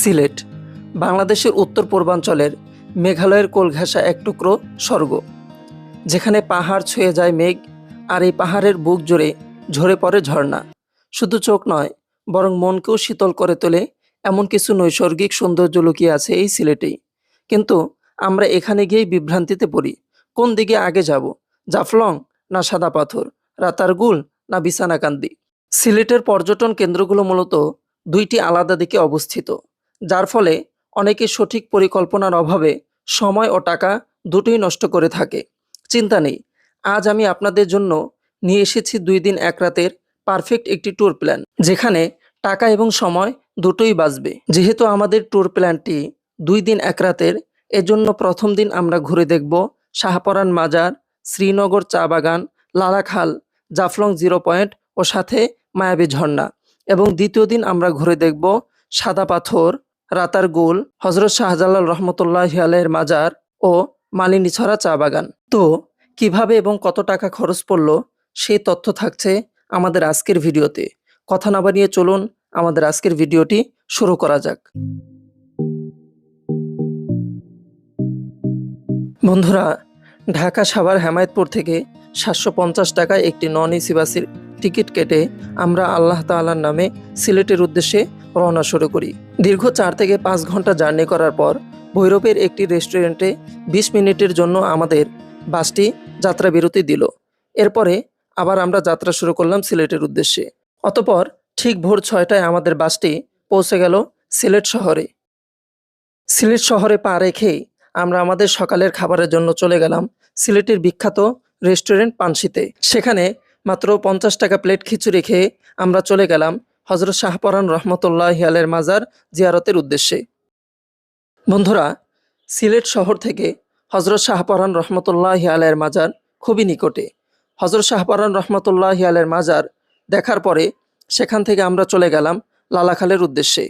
সিলেট বাংলাদেশের উত্তর পূর্বাঞ্চলের মেঘালয়ের কোল ঘেঁষা এক টুকরো স্বর্গ, যেখানে পাহাড় ছুঁয়ে যায় মেঘ, আর এই পাহাড়ের বুক জুড়ে ঝরে পড়ে ঝর্ণা। শুধু চোখ নয়, বরং মনকেও শীতল করে তোলে এমন কিছু নৈসর্গিক সৌন্দর্য লুকিয়ে আছে এই সিলেটেই। কিন্তু আমরা এখানে গিয়েই বিভ্রান্তিতে পড়ি। কোন দিকে আগে যাব? জাফলং না সাদা পাথর, রাতারগুল না বিছানাকান্দি? সিলেটের পর্যটন কেন্দ্রগুলো মূলত দুইটি আলাদা দিকে অবস্থিত, যার ফলে অনেকে সঠিক পরিকল্পনার অভাবে সময় ও টাকা দুটোই নষ্ট করে থাকে। চিন্তা নেই, আজ আমি আপনাদের জন্য নিয়ে এসেছি 2 দিন 1 রাতের পারফেক্ট একটি ট্যুর প্ল্যান, যেখানে টাকা এবং সময় দুটোই বাঁচবে। যেহেতু আমাদের ট্যুর প্ল্যানটি 2 দিন 1 রাতের, এজন্য প্রথম দিন আমরা ঘুরে দেখব শাহপরান মাজার, শ্রীনগর চা বাগান, লালাখাল, জাফলং 0 পয়েন্ট ও সাথে মায়াবী ঝর্ণা। এবং দ্বিতীয় দিন আমরা ঘুরে দেখব সাদা পাথর, রাতারগুল, হজরত শাহজালাল রহমতুল্লাহি আলাইহির মাজার ও মালিনীছড়া চা বাগান। তো কিভাবে এবং কত টাকা খরচ পড়ল সেই তথ্য থাকছে আমাদের আজকের ভিডিওতে। কথা না বানিয়ে চলুন আমাদের আজকের ভিডিওটি শুরু করা যাক। বন্ধুরা, ঢাকা সাভার হেমায়েতপুর থেকে 750 টাকায় একটি নন এসি বাসের টিকিট কেটে আমরা আল্লাহ তাআলার নামে সিলেটের উদ্দেশ্যে রওনা শুরু করি। দীর্ঘ 4 থেকে 5 ঘন্টা জার্নি করার পর ভৈরবের একটি রেস্টুরেন্টে 20 মিনিটের জন্য আমাদের বাসটি যাত্রা বিরতি দিল। এরপরে আবার আমরা যাত্রা শুরু করলাম সিলেটের উদ্দেশ্যে। অতঃপর ঠিক ভোর 6টায় আমাদের বাসটি পৌঁছে গেল সিলেট শহরে। সিলেট শহরে পা রেখেই আমরা আমাদের সকালের খাবারের জন্য চলে গেলাম সিলেটের বিখ্যাত রেস্টুরেন্ট পানশিতে। সেখানে মাত্র 50 টাকা প্লেট খিচুড়ি খেয়ে আমরা চলে গেলাম হজরত শাহপরান রহমতুল্লাহি আলাইহির মাজার জিয়ারতের উদ্দেশ্যে। বন্ধুরা, সিলেট শহর থেকে হজরত শাহপরান রহমতুল্লাহি আলাইহির মাজার খুবই নিকটে। হজরত শাহপরান রহমতুল্লাহি আলাইহির মাজার দেখার পরে সেখান থেকে আমরা চলে গেলাম লালাখালের উদ্দেশ্যে।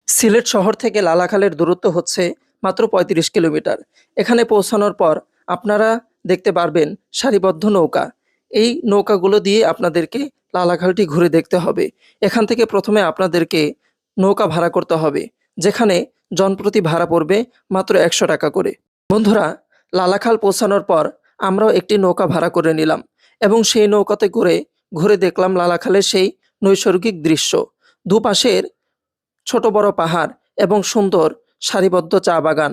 সিলেট শহর থেকে লালাখালের দূরত্ব হচ্ছে মাত্র 35 কিলোমিটার। এখানে পৌঁছানোর পর আপনারা দেখতে পারবেন সারিবদ্ধ নৌকা। এই নৌকাগুলো দিয়ে আপনাদেরকে লালাখালটি ঘুরে দেখতে হবে। এখান থেকে প্রথমে আপনাদেরকে নৌকা ভাড়া করতে হবে, যেখানে জনপ্রতি ভাড়া পড়বে মাত্র 100 টাকা করে। বন্ধুরা, লালাখাল পৌঁছানোর পর আমরাও একটি নৌকা ভাড়া করে নিলাম এবং সেই নৌকাতে করে ঘুরে দেখলাম লালাখালের সেই নৈসর্গিক দৃশ্য। দুপাশের ছোট বড় পাহাড় এবং সুন্দর সারিবদ্ধ চা বাগান।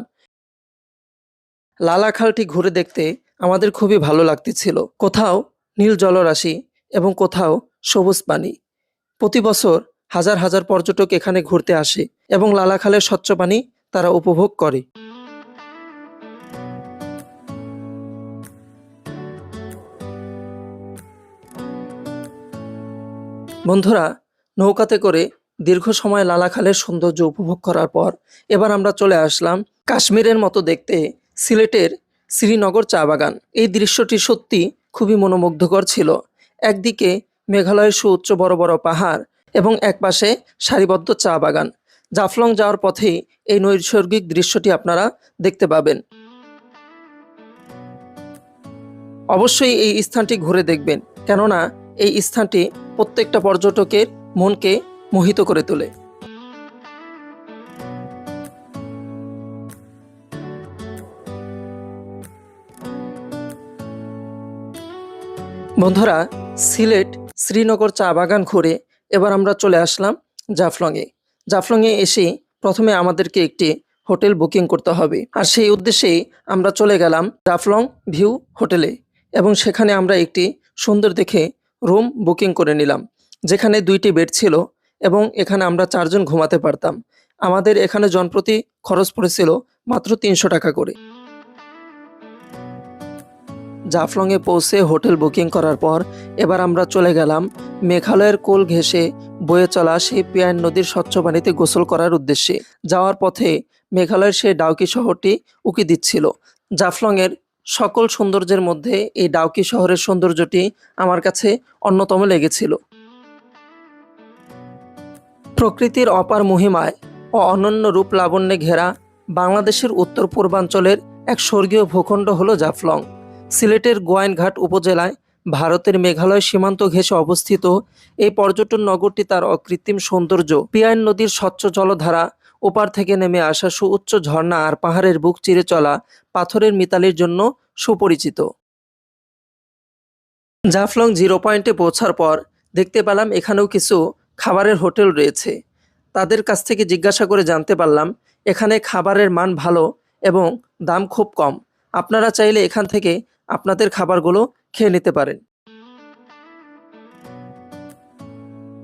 লালাখালটি ঘুরে দেখতে আমাদের খুবই ভালো লাগতেছিল। কোথাও নীল জলরাশি এবং কোথাও সবুজ পানি। প্রতি বছর হাজার হাজার পর্যটক এখানে ঘুরতে আসে এবং লালাখালের স্বচ্ছ পানি তারা উপভোগ করে। বন্ধুরা, নৌকাতে করে দীর্ঘ সময় লালাখালের সৌন্দর্য উপভোগ করার পর এবার আমরা চলে আসলাম কাশ্মীরের মতো দেখতে সিলেটের শ্রীনগর চা বাগান। এই দৃশ্যটি সত্যি খুবই মনোমুগ্ধকর ছিল। একদিকে মেঘালয়ের সুউচ্চ বড় বড় পাহাড় এবং একপাশে সারিবদ্ধ চা বাগান। জাফলং যাওয়ার পথেই এই নৈসর্গিক দৃশ্যটি আপনারা দেখতে পাবেন। অবশ্যই এই স্থানটি ঘুরে দেখবেন, কেননা এই স্থানটি প্রত্যেকটা পর্যটকের মনকে মোহিত করে তোলে। বন্ধুরা, সিলেট শ্রীনগর চা বাগান ঘুরে এবার আমরা চলে আসলাম জাফলংয়ে। জাফলংয়ে এসে প্রথমে আমাদেরকে একটি হোটেল বুকিং করতে হবে, আর সেই উদ্দেশ্যেই আমরা চলে গেলাম জাফলং ভিউ হোটেলে এবং সেখানে আমরা একটি সুন্দর দেখে রুম বুকিং করে নিলাম, যেখানে 2টি বেড ছিল এবং এখানে আমরা 4 জন ঘুমাতে পারতাম। আমাদের এখানে জনপ্রতি খরচ পড়েছিল মাত্র 300 টাকা করে। জাফলংয়ে পৌঁছে হোটেল বুকিং করার পর এবার আমরা চলে গেলাম মেঘালয়ের কোল ঘেঁষে বয়ে চলা সেই পিয়াইন নদীর স্বচ্ছ পানিতে গোসল করার উদ্দেশ্যে। যাওয়ার পথে মেঘালয়ের সেই ডাউকি শহরটি উকি দিচ্ছিল। জাফলংয়ের সকল সৌন্দর্যের মধ্যে এই ডাউকি শহরের সৌন্দর্যটি আমার কাছে অন্যতম লেগেছিল। প্রকৃতির অপার মহিমায় ও অনন্য রূপ লাবণ্যে ঘেরা বাংলাদেশের উত্তর পূর্বাঞ্চলের এক স্বর্গীয় ভূখণ্ড হলো জাফলং। সিলেটের গোয়াইনঘাট উপজেলায় ভারতের মেঘালয় সীমান্ত ঘেঁষে অবস্থিত এই পর্যটন নগরটি তার অকৃত্রিম সৌন্দর্য, পিয়াইন নদীর স্বচ্ছ জলধারা ওপার থেকে নেমে আসা সুউচ্চ ঝর্ণা আর পাহাড়ের বুক চিরে চলা পাথরের মিতালির জন্য সুপরিচিত। জাফলং জিরো পয়েন্টে পৌঁছার পর দেখতে পেলাম এখানেও কিছু খাবারের হোটেল রয়েছে। তাদের কাছ থেকে জিজ্ঞাসা করে জানতে পারলাম এখানে খাবারের মান ভালো এবং দাম খুব কম। আপনারা চাইলে এখান থেকে আপনাদের খাবারগুলো খেয়ে নিতে পারেন।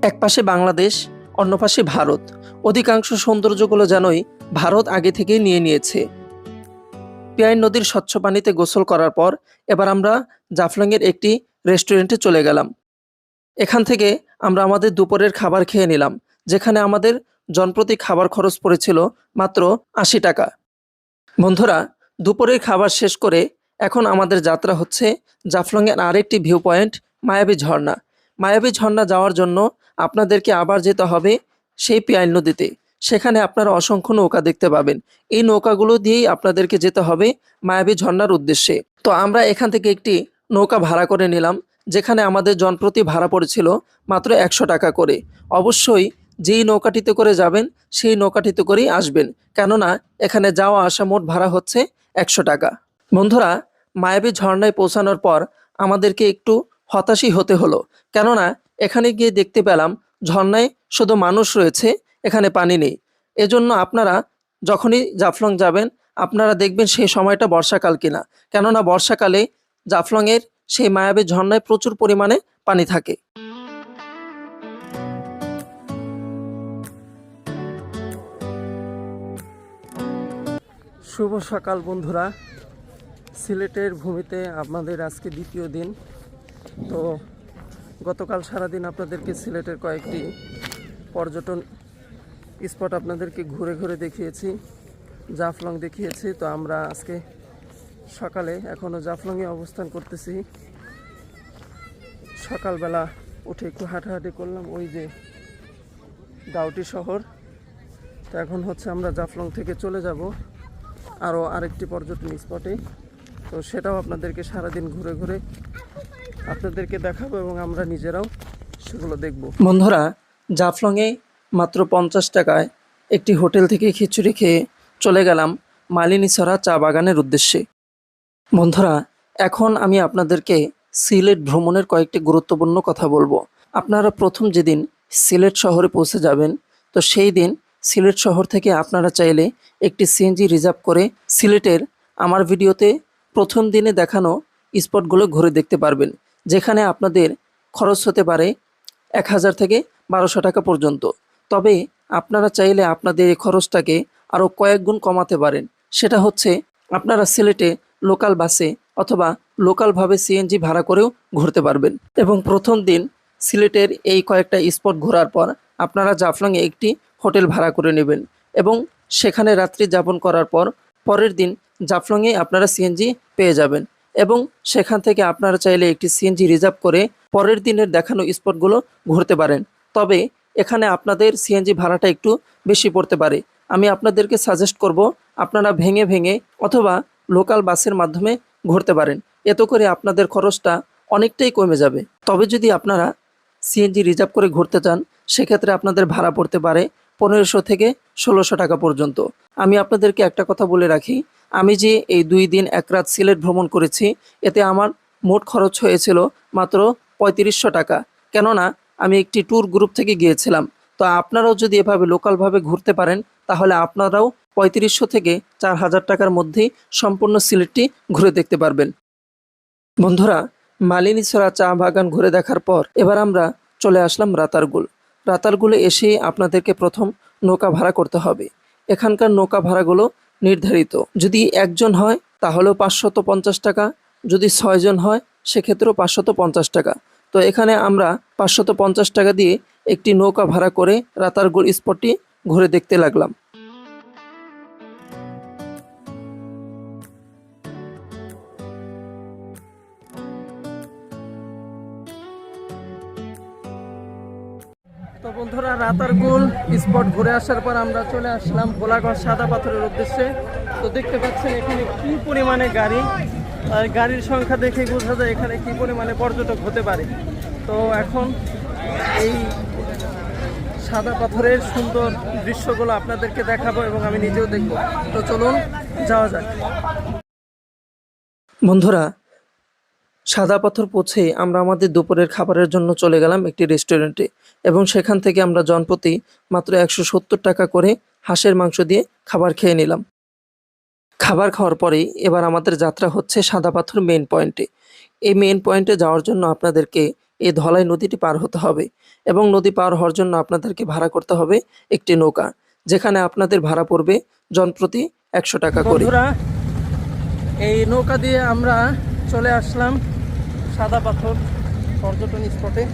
এক পাশে বাংলাদেশ, অন্য পাশে ভারত। অধিকাংশ সৌন্দর্যগুলো যেনই ভারত আগে থেকেই নিয়ে নিয়েছে। পিয়াইন নদীর স্বচ্ছ পানিতে গোসল করার পর এবার আমরা জাফলংয়ের একটি রেস্টুরেন্টে চলে গেলাম। এখান থেকে আমরা আমাদের দুপুরের খাবার খেয়ে নিলাম, যেখানে আমাদের জনপ্রতি খাবার খরচ পড়েছিল মাত্র ৮০ টাকা। বন্ধুরা, দুপুরের খাবার শেষ করে এখন আমাদের যাত্রা হচ্ছে জাফলংয়ের আরেকটি ভিউ পয়েন্ট মায়াবী ঝর্ণা। মায়াবী ঝর্ণা যাওয়ার জন্য আপনাদেরকে আবার যেতে হবে সেই পিয়াইন নদীতে। সেখানে আপনারা অসংখ্য নৌকা দেখতে পাবেন। এই নৌকাগুলো দিয়েই আপনাদেরকে যেতে হবে মায়াবী ঝর্ণার উদ্দেশ্যে। তো আমরা এখান থেকে একটি নৌকা ভাড়া করে নিলাম, যেখানে আমাদের জনপ্রতি ভাড়া পড়েছিল মাত্র ১০০ টাকা করে। অবশ্যই যেই নৌকাটিতে করে যাবেন সেই নৌকাটিতে করেই আসবেন, কেননা এখানে যাওয়া আসা মোট ভাড়া হচ্ছে ১০০ টাকা। বন্ধুরা, মায়াবী ঝর্ণায় পৌঁছানোর পর আমাদেরকে একটু হতাশই হতে হলো, কেননা এখানে গিয়ে দেখতে পেলাম ঝর্ণায় শুধু মানুষ রয়েছে, এখানে পানি নেই। এজন্য আপনারা যখনই জাফলং যাবেন আপনারা দেখবেন সেই সময়টা বর্ষাকাল কিনা, কেননা বর্ষাকালে জাফলংয়ের সেই মায়াবী ঝর্ণায় প্রচুর পরিমাণে পানি থাকে। শুভ সকাল বন্ধুরা, সিলেটের ভূমিতে আপনাদের আজকে দ্বিতীয় দিন। তো গতকাল সারাদিন আপনাদেরকে সিলেটের কয়েকটি পর্যটন স্পট আপনাদেরকে ঘুরে ঘুরে দেখিয়েছি, জাফলং দেখিয়েছি। তো আমরা আজকে সকালে এখনও জাফলংয়ে অবস্থান করতেছি। সকালবেলা উঠে একটু হাঁটাহাঁটি করলাম, ওই যে ডাউটি শহর। তো এখন হচ্ছে আমরা জাফলং থেকে চলে যাব আরও আরেকটি পর্যটন স্পটে। তো সেটাও আপনাদেরকে সারাদিন ঘুরে ঘুরে আপনাদেরকে দেখাবো এবং আমরা নিজেরাও সেগুলো দেখব। বন্ধুরা, জাফলংয়ে মাত্র ৫০ টাকায় একটি হোটেল থেকে খিচুড়ি খেয়ে চলে গেলাম মালিনীছড়া চা বাগানের উদ্দেশ্যে। বন্ধুরা, এখন আমি আপনাদেরকে সিলেট ভ্রমণের কয়েকটি গুরুত্বপূর্ণ কথা বলবো। আপনারা প্রথম যেদিন সিলেট শহরে পৌঁছে যাবেন, তো সেই দিন সিলেট শহর থেকে আপনারা চাইলে একটি সিএনজি রিজার্ভ করে সিলেটের আমার ভিডিওতে প্রথম দিনে দেখানো স্পটগুলো ঘুরে দেখতে পারবেন, যেখানে আপনাদের খরচ হতে পারে ১,০০০ থেকে ১,২০০ টাকা পর্যন্ত। তবে আপনারা চাইলে আপনাদের এই খরচটাকে আরও কয়েক গুণ কমাতে পারেন। সেটা হচ্ছে আপনারা সিলেটে লোকাল বাসে অথবা লোকালভাবে সিএনজি ভাড়া করেও ঘুরতে পারবেন। এবং প্রথম দিন সিলেটের এই কয়েকটা স্পট ঘোরার পর আপনারা জাফলংয়ে একটি হোটেল ভাড়া করে নেবেন এবং সেখানে রাত্রি যাপন করার পর পরের দিন জাফলংয়ে আপনারা সিএনজি পেয়ে যাবেন এবং সেখান থেকে আপনারা চাইলে একটি সিএনজি রিজার্ভ করে পরের দিনের দেখানো স্পটগুলো ঘুরতে পারেন। তবে এখানে আপনাদের সিএনজি ভাড়াটা একটু বেশি পড়তে পারে। আমি আপনাদেরকে সাজেস্ট করব আপনারা ভেঙে ভেঙে অথবা লোকাল বাসের মাধ্যমে ঘুরতে পারেন, এতে করে আপনাদের খরচটা অনেকটাই কমে যাবে। তবে যদি আপনারা সিএনজি রিজার্ভ করে ঘুরতে চান সেক্ষেত্রে আপনাদের ভাড়া পড়তে পারে ১৫০০ থেকে ১৬০০ টাকা পর্যন্ত। আমি আপনাদেরকে একটা কথা বলে রাখি, আমি যে এই ২ দিন ১ রাত সিলেট ভ্রমণ করেছি এতে আমার মোট খরচ হয়েছিল মাত্র ৩৫০০ টাকা, কেননা আমি একটি ট্যুর গ্রুপ থেকে গিয়েছিলাম। তো আপনারাও যদি এভাবে লোকালভাবে ঘুরতে পারেন তাহলে আপনারাও ৩৫০০ থেকে ৪,০০০ টাকার মধ্যেই সম্পূর্ণ সিলেটটি ঘুরে দেখতে পারবেন। বন্ধুরা, মালিনীছড়া চা বাগান ঘুরে দেখার পর এবার আমরা চলে আসলাম রাতারগুল। রাতারগুলে এসে আপনাদেরকে প্রথম নৌকা ভাড়া করতে হবে। এখানকার নৌকা ভাড়াগুলো নির্ধারিত, যদি একজন হয় তাহলেও ৫৫০ টাকা, যদি ৬ জন হয় সেক্ষেত্রেও ৫৫০ টাকা। তো এখানে আমরা ৫৫০ টাকা দিয়ে একটি নৌকা ভাড়া করে রাতারগুল স্পটটি ঘুরে দেখতে লাগলাম। তো বন্ধুরা, রাতারগুল স্পট ঘুরে আসার পর আমরা চলে আসলাম গোলাঘাট সাদা পাথরের উদ্দেশ্যে। তো দেখতে পাচ্ছেন এখানে কি পরিমাণে গাড়ি, আর গাড়ির সংখ্যা দেখে বোঝা যায় এখানে কি পরিমাণে পর্যটক হতে পারে। তো এখন এই সাদা পাথরের সুন্দর দৃশ্যগুলো আপনাদেরকে দেখাবো এবং আমি নিজেও দেখব। তো চলুন যাওয়া যাক। বন্ধুরা, সাদা পাথর পৌঁছে আমরা আমাদের দুপুরের খাবারের জন্য চলে গেলাম একটি রেস্টুরেন্টে এবং সেখান থেকে আমরা জনপ্রতি মাত্র 170 টাকা করে হাঁসের মাংস দিয়ে খাবার খেয়ে নিলাম। খাবার খাওয়ার পরেই এবার আমাদের যাত্রা হচ্ছে সাদা পাথর মেইন পয়েন্টে। এই মেইন পয়েন্টে যাওয়ার জন্য আপনাদেরকে এই ধলাই নদীটি পার হতে হবে এবং নদী পার হওয়ার জন্য আপনাদেরকে ভাড়া করতে হবে একটি নৌকা, যেখানে আপনাদের ভাড়া পড়বে জনপ্রতি 100 টাকা করে। বন্ধুরা, এই নৌকা দিয়ে আমরা চলে আসলাম সাদা পাথর পর্যটন স্পটে।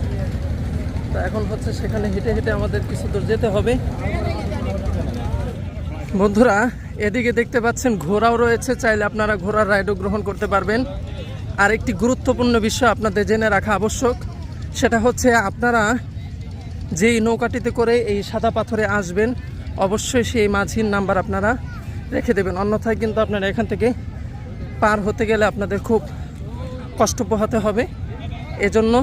তো এখন হচ্ছে সেখানে হেঁটে হেঁটে আমাদের কিছু দূর যেতে হবে। বন্ধুরা, এদিকে দেখতে পাচ্ছেন ঘোড়াও রয়েছে, চাইলে আপনারা ঘোড়ার রাইডও গ্রহণ করতে পারবেন। আর একটি গুরুত্বপূর্ণ বিষয় আপনাদের জেনে রাখা আবশ্যক, সেটা হচ্ছে আপনারা যেই নৌকাটিতে করে এই সাদা পাথরে আসবেন অবশ্যই সেই মাঝির নাম্বার আপনারা রেখে দেবেন, অন্যথায় কিন্তু আপনারা এখান থেকে পার হতে গেলে আপনাদের খুব কষ্ট পোহাতে হবে। এজন্য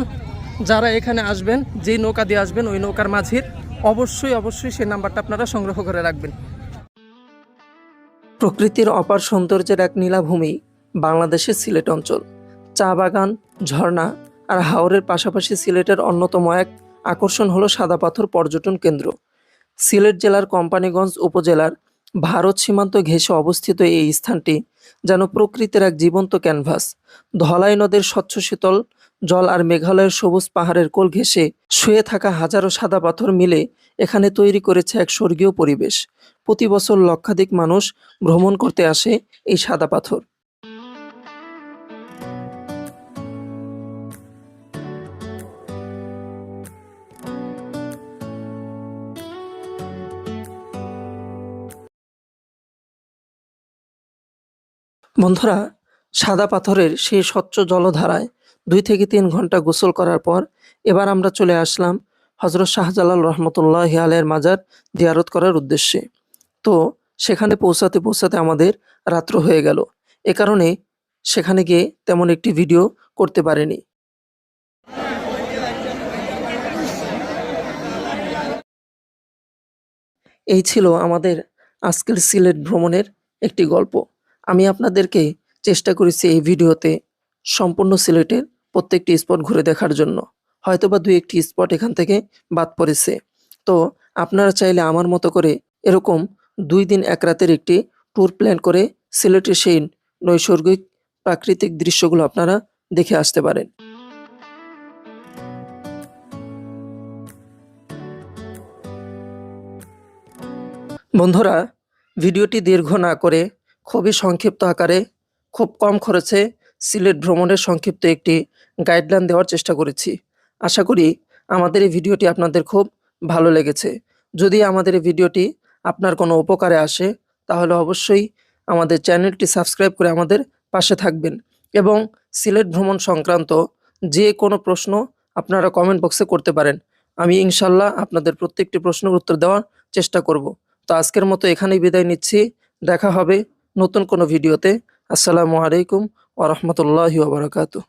যারা এখানে আসবেন, যেই নৌকা দিয়ে আসবেন ওই নৌকার মাঝির অবশ্যই সেই নাম্বারটা আপনারা সংগ্রহ করে রাখবেন। প্রকৃতির অপার সৌন্দর্যের এক নীলাভূমি বাংলাদেশের সিলেট অঞ্চল। চা বাগান, ঝর্ণা আর হাওরের পাশাপাশি সিলেটের অন্যতম এক আকর্ষণ হলো সাদা পাথর পর্যটন কেন্দ্র। সিলেট জেলার কোম্পানীগঞ্জ উপজেলার ভারত সীমান্ত ঘেঁষে অবস্থিত এই স্থানটি যেন প্রকৃতির এক জীবন্ত ক্যানভাস। ধলাই নদের স্বচ্ছ শীতল জল আর মেঘালয়ের সবুজ পাহাড়ের কোল ঘেঁষে শুয়ে থাকা হাজারো সাদা পাথর মিলে এখানে তৈরি করেছে এক স্বর্গীয় পরিবেশ। প্রতি বছর লক্ষাধিক মানুষ ভ্রমণ করতে আসে এই সাদা পাথর। বন্ধুরা, সাদা পাথরের সেই স্বচ্ছ জলধারায় 2 থেকে 3 ঘন্টা গোসল করার পর এবার আমরা চলে আসলাম হযরত শাহজালাল রহমতুল্লাহি আলাইহির মাজার জিয়ারত করার উদ্দেশ্যে। তো সেখানে পৌঁছাতে আমাদের রাত্র হয়ে গেল। এ কারণে সেখানে গিয়ে তেমন একটি ভিডিও করতে পারিনি। এই ছিল আমাদের আজকের সিলেট ভ্রমণের একটি গল্প। আমি আপনাদেরকে চেষ্টা করেছি এই ভিডিওতে সম্পূর্ণ সিলেটের প্রত্যেকটি স্পট ঘুরে দেখার জন্য। হয়তোবা 2-1টি স্পট এখান থেকে বাদ পড়েছে। তো আপনারা চাইলে আমার মতো করে এরকম 2 দিন 1 রাতের একটি ট্যুর প্ল্যান করে সিলেটের সেই নৈসর্গিক প্রাকৃতিক দৃশ্যগুলো আপনারা দেখে আসতে পারেন। বন্ধুরা, ভিডিওটি দীর্ঘ না করে খুবই সংক্ষিপ্ত আকারে খুব কম খরচে সিলেট ভ্রমণের সংক্ষিপ্ত একটি গাইডলাইন দেওয়ার চেষ্টা করেছি। আশা করি আমাদের এই ভিডিওটি আপনাদের খুব ভালো লেগেছে। যদি আমাদের এই ভিডিওটি আপনার কোনো উপকারে আসে তাহলে অবশ্যই আমাদের চ্যানেলটি সাবস্ক্রাইব করে আমাদের পাশে থাকবেন এবং সিলেট ভ্রমণ সংক্রান্ত যে কোনো প্রশ্ন আপনারা কমেন্ট বক্সে করতে পারেন। আমি ইনশাল্লাহ আপনাদের প্রত্যেকটি প্রশ্নের উত্তর দেওয়ার চেষ্টা করব। তো আজকের মতো এখানেই বিদায় নিচ্ছি। দেখা হবে নতুন কোনো ভিডিওতে। আসসালামু আলাইকুম ওয়া রাহমাতুল্লাহি ওয়া বারাকাতুহু।